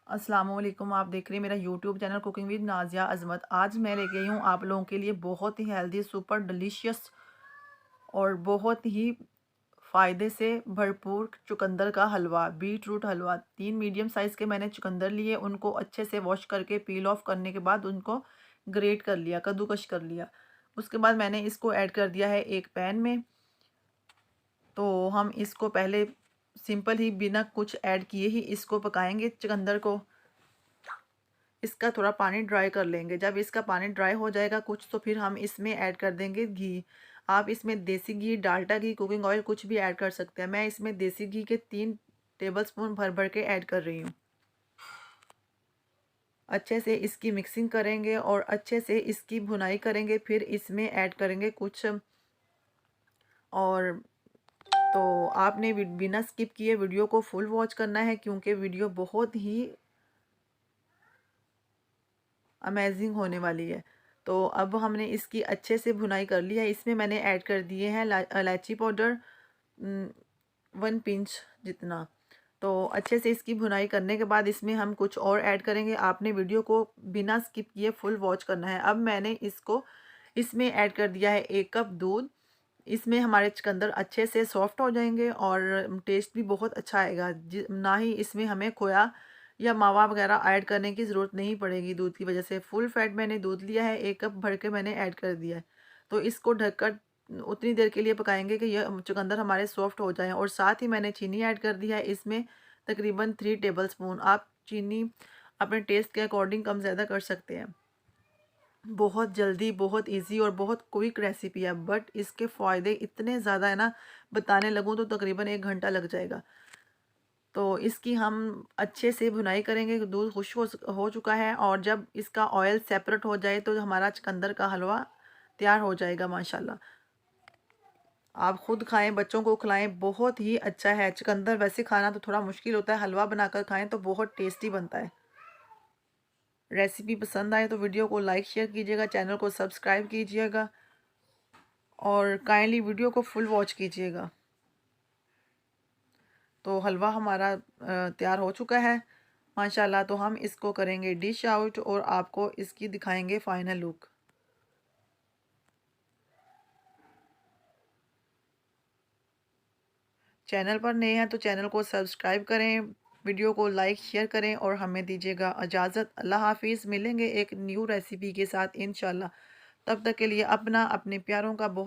अस्सलामुअलैकुम। आप देख रहे हैं मेरा YouTube channel cooking with Nazia Azmat. आज मैं लेके आई हूँ आप लोगों के लिए बहुत ही हेल्दी, सुपर डिलीशियस और बहुत ही फ़ायदे से भरपूर चुकंदर का हलवा, बीट रूट हलवा। 3 मीडियम साइज़ के मैंने चुकंदर लिए, उनको अच्छे से वॉश करके पील ऑफ करने के बाद उनको ग्रेट कर लिया, कद्दूकश कर लिया। उसके बाद मैंने इसको ऐड कर दिया है एक पैन में। तो हम इसको पहले सिंपल ही बिना कुछ ऐड किए ही इसको पकाएंगे चुकंदर को। इसका थोड़ा पानी ड्राई कर लेंगे। जब इसका पानी ड्राई हो जाएगा कुछ, तो फिर हम इसमें ऐड कर देंगे घी। आप इसमें देसी घी, डाल्डा घी, कुकिंग ऑयल कुछ भी ऐड कर सकते हैं। मैं इसमें देसी घी के 3 टेबलस्पून भर भर के ऐड कर रही हूँ। अच्छे से इसकी मिक्सिंग करेंगे और अच्छे से इसकी भुनाई करेंगे। फिर इसमें ऐड करेंगे कुछ और तो आपने बिना स्किप किए वीडियो को फुल वॉच करना है, क्योंकि वीडियो बहुत ही अमेजिंग होने वाली है। तो अब हमने इसकी अच्छे से भुनाई कर ली है। इसमें मैंने ऐड कर दिए हैं इलायची पाउडर 1 पिंच जितना। तो अच्छे से इसकी भुनाई करने के बाद इसमें हम कुछ और ऐड करेंगे। आपने वीडियो को बिना स्किप किए फुल वॉच करना है। अब मैंने इसमें ऐड कर दिया है 1 कप दूध। इसमें हमारे चुकंदर अच्छे से सॉफ्ट हो जाएंगे और टेस्ट भी बहुत अच्छा आएगा। ना ही इसमें हमें खोया या मावा वगैरह ऐड करने की ज़रूरत नहीं पड़ेगी। दूध की वजह से फुल फैट मैंने दूध लिया है, 1 कप भर के मैंने ऐड कर दिया है। तो इसको ढककर उतनी देर के लिए पकाएंगे कि यह चुकंदर हमारे सॉफ्ट हो जाएं। और साथ ही मैंने चीनी ऐड कर दिया है इसमें, तकरीबन 3 टेबलस्पून। आप चीनी अपने टेस्ट के अकॉर्डिंग कम ज़्यादा कर सकते हैं। बहुत जल्दी, बहुत इजी और बहुत क्विक रेसिपी है, बट इसके फ़ायदे इतने ज़्यादा है ना, बताने लगूँ तो तकरीबन 1 घंटा लग जाएगा। तो इसकी हम अच्छे से भुनाई करेंगे। दूध खुश हो चुका है और जब इसका ऑयल सेपरेट हो जाए तो हमारा चुकंदर का हलवा तैयार हो जाएगा माशाल्लाह। आप खुद खाएं, बच्चों को खिलाएं, बहुत ही अच्छा है। चुकंदर वैसे खाना तो थोड़ा मुश्किल होता है, हलवा बनाकर खाएं तो बहुत टेस्टी बनता है। रेसिपी पसंद आए तो वीडियो को लाइक शेयर कीजिएगा, चैनल को सब्सक्राइब कीजिएगा और काइंडली वीडियो को फुल वॉच कीजिएगा। तो हलवा हमारा तैयार हो चुका है माशाल्लाह। तो हम इसको करेंगे डिश आउट और आपको इसकी दिखाएंगे फाइनल लुक। चैनल पर नए हैं तो चैनल को सब्सक्राइब करें, वीडियो को लाइक शेयर करें और हमें दीजिएगा इजाज़त। अल्लाह हाफिज़। मिलेंगे एक न्यू रेसिपी के साथ इंशाल्लाह। तब तक के लिए अपना, अपने प्यारों का बहुत